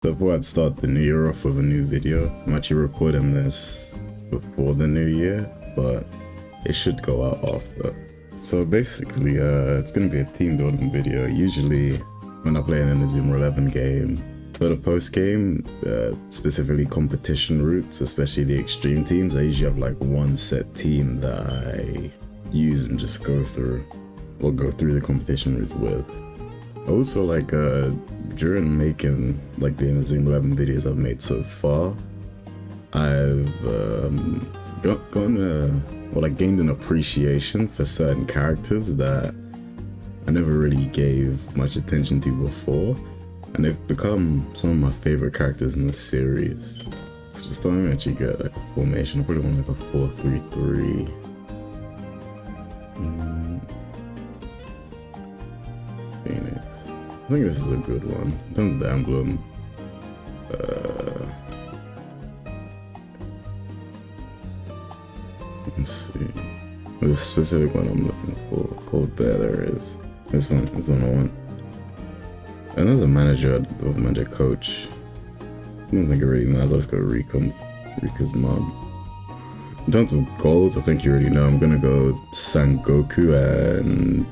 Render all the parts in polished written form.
So before I'd start the new year off with a new video, I'm actually recording this before the new year, but it should go out after. So basically, it's gonna be a team building video. Usually, when I play an Inazuma 11 game, for the post game, specifically competition routes, especially the extreme teams, I usually have like one set team that I use and just go through the competition routes with. Also, like during making like the Inazuma 11 videos I've made so far, I've gained an appreciation for certain characters that I never really gave much attention to before, and they've become some of my favorite characters in the series. So just don't actually get like a formation. I probably want like a 4-3-3. Phoenix. I think this is a good one. In terms of the emblem, let's see. The specific one I'm looking for. Cold Bear, there is. This one I want. Another manager coach. I don't think it really matters. Let's go Rika's mom. In terms of goals, I think you already know. I'm gonna go Sangoku and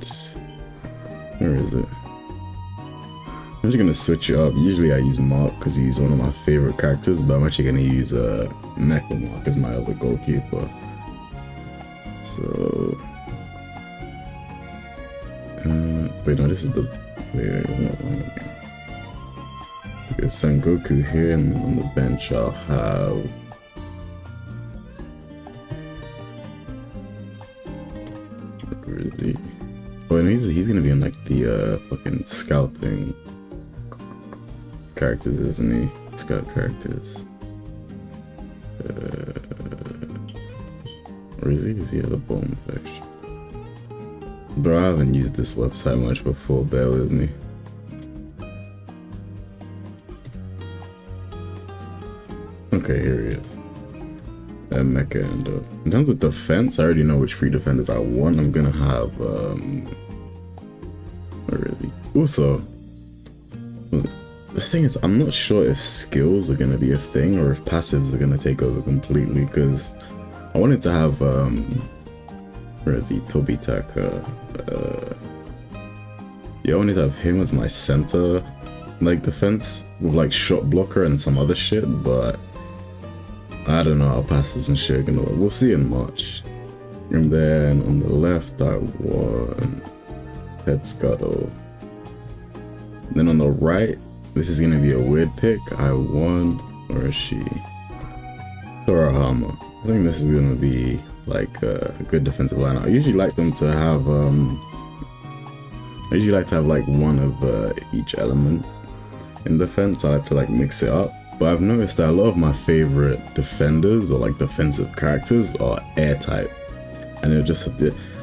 where is it? I'm actually gonna switch it up. Usually I use Mark because he's one of my favorite characters, but I'm actually gonna use Mecha Mark as my other goalkeeper. So wait, no, this is the so get Sangoku here, and on the bench I'll have where is he? Oh, and he's gonna be in like the fucking scouting characters, isn't he? Scout characters. Or is he? Is he at the bottom section? Bro, I haven't used this website much before, bear with me. Okay, here he is. Mecha, and in terms of defense, I already know which free defenders I want. I'm gonna have where is he? Also, the thing is, I'm not sure if skills are gonna be a thing or if passives are gonna take over completely, because I wanted to have where is he? Tobitaka. Yeah, I wanted to have him as my center like defense with like shot blocker and some other shit, but I don't know how passives and shit are gonna work. We'll see in March. And then on the left I want Head Scuttle. Then on the right, this is gonna be a weird pick. I want, where is she? Torahama. I think this is gonna be like a good defensive lineup. I usually like them to have like one of each element in defense. I like to like mix it up. But I've noticed that a lot of my favorite defenders or like defensive characters are air type, and they're just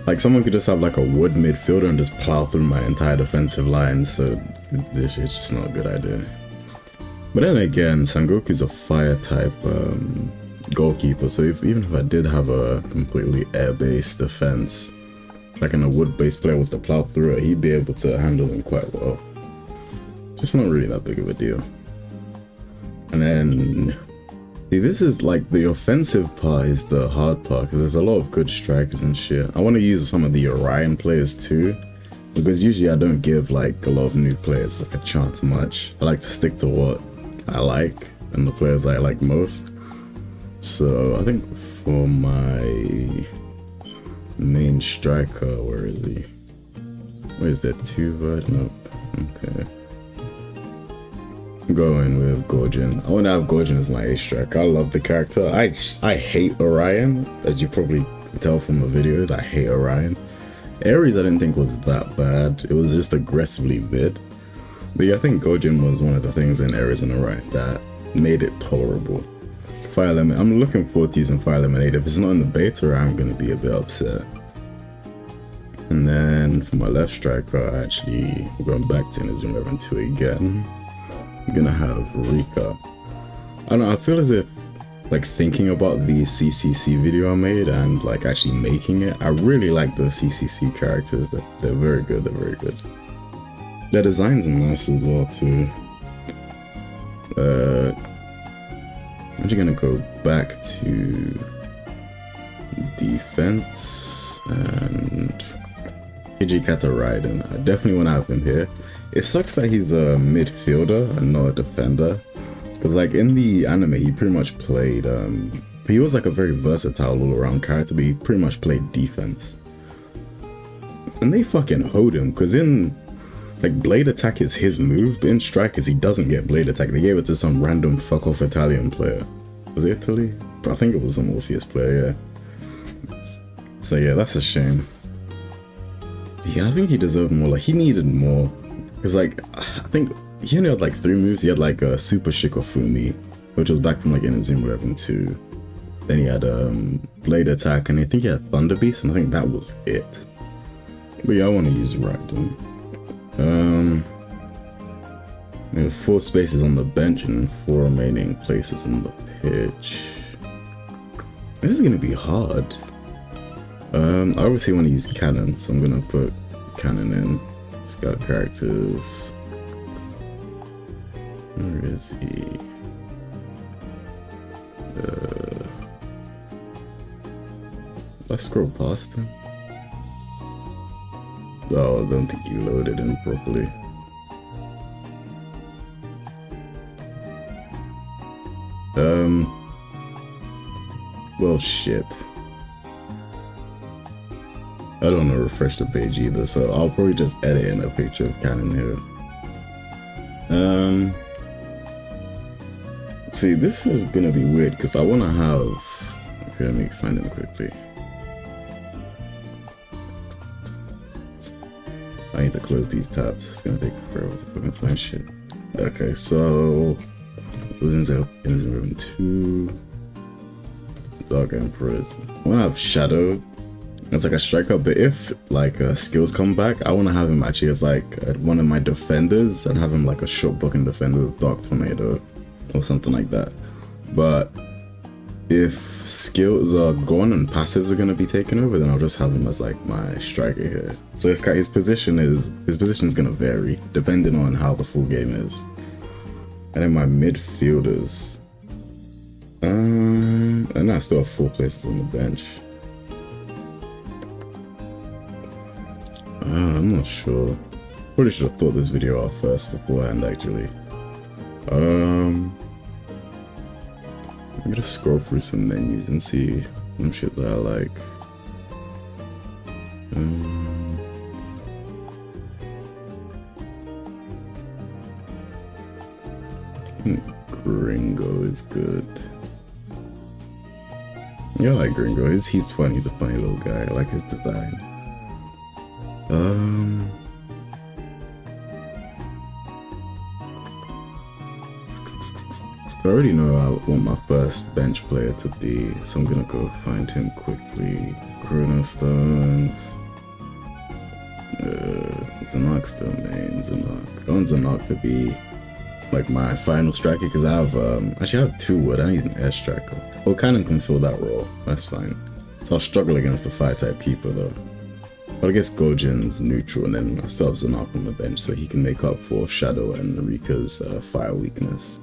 like someone could just have like a wood midfielder and just plow through my entire defensive line. So this is just not a good idea. But then again, Sangoku's a fire type goalkeeper, so even if I did have a completely air-based defense, like in a wood-based player was to plow through it, he'd be able to handle them quite well. Just not really that big of a deal. And then, see, this is like the offensive part is the hard part, because there's a lot of good strikers and shit. I want to use some of the Orion players too, because usually I don't give like a lot of new players like a chance much. I like to stick to what I like and the players I like most. So I think for my main striker, where is he? Where is that? T-Byte? Nope. Okay. Going with Gorgon. I want to have Gorgon as my ace striker. I love the character. I hate Orion, as you probably can tell from the videos. I hate Orion. Ares I didn't think was that bad. It was just aggressively mid. But yeah, I think Gorgon was one of the things in Ares and Orion that made it tolerable. Fire Lemon. I'm looking forward to using Fire Lemonade. If it's not in the beta, I'm gonna be a bit upset. And then for my left striker, I'm going back to Inazuma 11 2 again. I'm gonna have Rika. I don't know, I feel as if like thinking about the CCC video I made and like actually making it, I really like the CCC characters. They're very good, Their designs are nice as well too. I'm just gonna go back to defense and Hijikata Raiden. I definitely want to have him here. It sucks that he's a midfielder and not a defender, because like in the anime he pretty much played he was like a very versatile all-around character, but he pretty much played defense. And they fucking hold him, because in like blade attack is his move, but in strikers he doesn't get blade attack. They gave it to some random fuck off Italian player. Was it Italy? I think it was some Orpheus player, yeah. So yeah, that's a shame. Yeah, I think he deserved more. Like, he needed more. Because, like, I think he only had, like, 3 moves. He had, like, a Super Shikofumi, which was back from, like, Inazuma Eleven 2. Then he had, Blade Attack, and I think he had Thunder Beast, and I think that was it. But yeah, I want to use Raiden. We have 4 spaces on the bench and 4 remaining places on the pitch. This is going to be hard. I obviously want to use Cannon, so I'm gonna put Cannon in. Scout characters. Where is he? Let's scroll past him. Oh, I don't think you loaded in properly. Well, shit. I don't want to refresh the page either, so I'll probably just edit in a picture of Cannon here. See, this is gonna be weird because I want to have. Okay, let me find him quickly. I need to close these tabs. It's gonna take forever to fucking find shit. Okay, so Inazuma Eleven 2, Dark Emperors. I want to have Shadow. It's like a striker, but if like skills come back, I want to have him actually as like one of my defenders and have him like a short blocking defender with Dark Tornado or something like that. But if skills are gone and passives are going to be taken over, then I'll just have him as like my striker here. So his position is going to vary depending on how the full game is. And then my midfielders, and I still have 4 places on the bench. I'm not sure. Probably should have thought this video out first beforehand, actually. I'm gonna scroll through some menus and see some shit that I like. Gringo is good. Yeah, I like Gringo. He's funny. He's a funny little guy. I like his design. I already know I want my first bench player to be, so I'm gonna go find him quickly. Chrono Stones. Zanark still main. Zanark. I want Zanark to be like my final striker because I have actually I have 2 wood. I need an air striker. Well, Cannon can fill that role. That's fine. So I'll struggle against the fire type keeper though. But I guess Gojin's neutral, and then I still have Zanark on the bench, so he can make up for Shadow and Rika's fire weakness.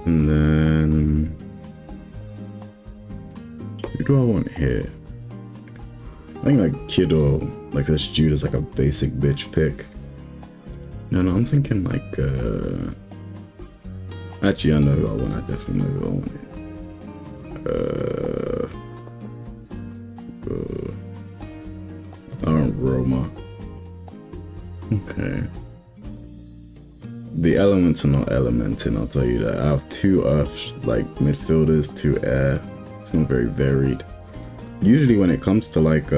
And then who do I want here? I think like Kiddo, like this Jude is like a basic bitch pick. No, I'm thinking like actually I know who I want. I definitely know who I want here. Roma. Okay. The elements are not elementing, I'll tell you that. I have 2 earth like midfielders, 2 air. It's not very varied. Usually when it comes to like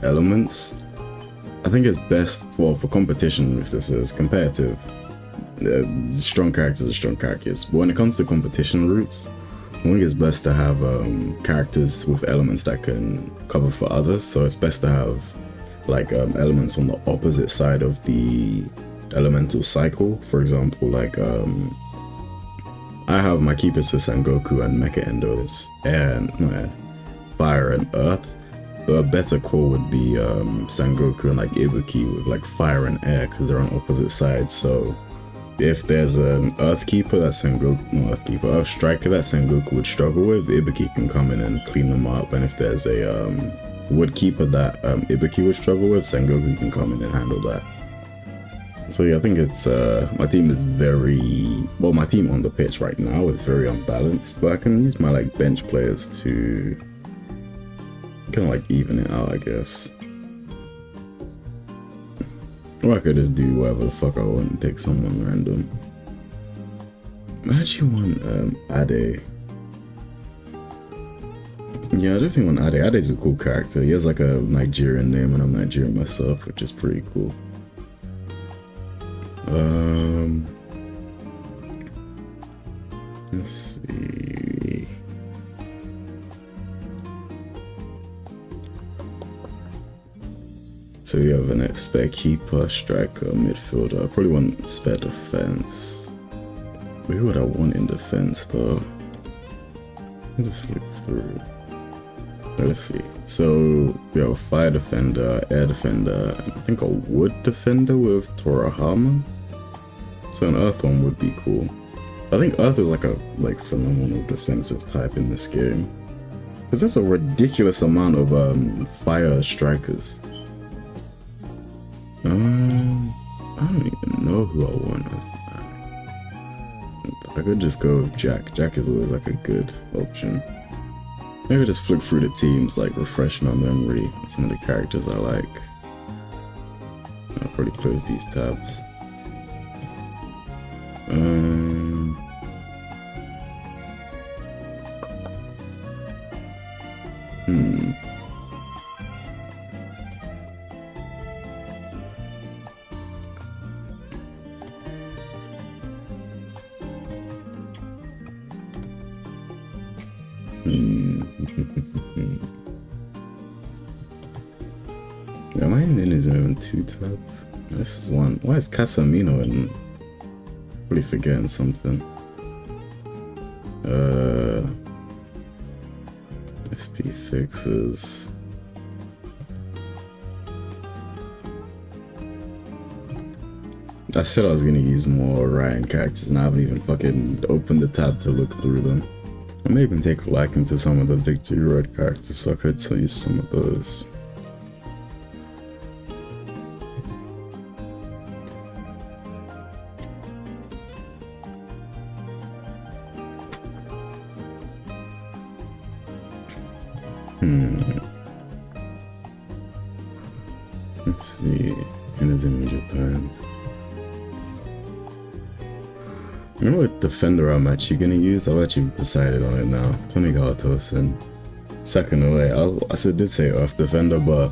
elements, I think it's best for competition, if this is competitive. Strong characters are strong characters. But when it comes to competition routes, I think it's best to have characters with elements that can cover for others. So it's best to have like elements on the opposite side of the elemental cycle. For example, like I have my keepers to Sengoku and Mecha Endo, this fire and earth. But a better core would be Sengoku and like Ibuki with like fire and air because they're on opposite sides. So if there's an Earthkeeper that Sengoku, no Earthkeeper, Earth Striker that Sengoku would struggle with, Ibuki can come in and clean them up. And if there's a Woodkeeper that Ibuki would struggle with, Sengoku can come in and handle that. So yeah, I think it's my team is very well. My team on the pitch right now is very unbalanced, but I can use my like bench players to kind of like even it out, I guess. Or I could just do whatever the fuck I want and pick someone random. I actually want Ade. Yeah, I definitely want Ade. Ade's a cool character. He has like a Nigerian name and I'm Nigerian myself, which is pretty cool. Let's see. So we have an spare keeper, striker, midfielder. I probably want spare defense. But who would I want in defense though? Let's flip through. Let's see. So we have a fire defender, air defender, and I think a wood defender with Torahama. So an earth one would be cool. I think earth is like a phenomenal defensive type in this game. Because there's a ridiculous amount of fire strikers. I don't even know who I want. I could just go with Jack. Jack is always like a good option. Maybe just flick through the teams, like refresh my memory on some of the characters I like. I'll probably close these tabs. Am I in Inazuma Eleven 2 tab? This is one. Why is Casamino in? Really forgetting something. SP fixes. I said I was gonna use more Ryan characters and I haven't even fucking opened the tab to look through them. I may even take a liking to some of the Victory Road characters, so I could tell you some of those. Let's see. Inazuma Japan. You know what defender I'm actually gonna use? I've actually decided on it now. Tomigawa Tosin. Second away. I did say Earth Defender, but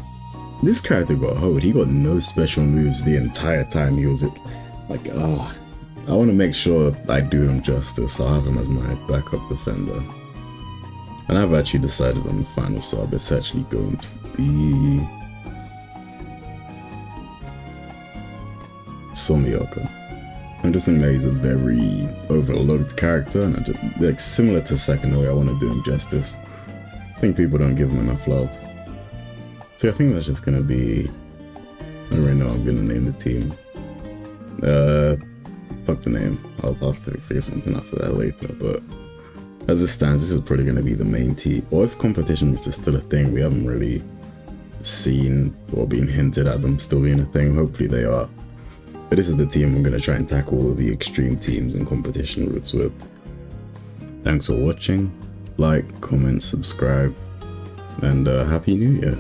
this character got hold. He got no special moves the entire time he was like, I want to make sure I do him justice, so I have him as my backup defender. And I've actually decided on the final sub. It's actually going to be Somioka. I just think that he's a very overlooked character, and I just, like, similar to Second Away, I want to do him justice. I think people don't give him enough love. So I think that's just gonna be, I don't really know how I'm gonna name the team. Fuck the name. I'll have to figure something out for that later, but as it stands, this is probably gonna be the main team. Or if competition is still a thing, we haven't really seen or been hinted at them still being a thing. Hopefully they are. But this is the team I'm going to try and tackle all the extreme teams and competition routes with. Thanks for watching. Like, comment, subscribe, and Happy New Year.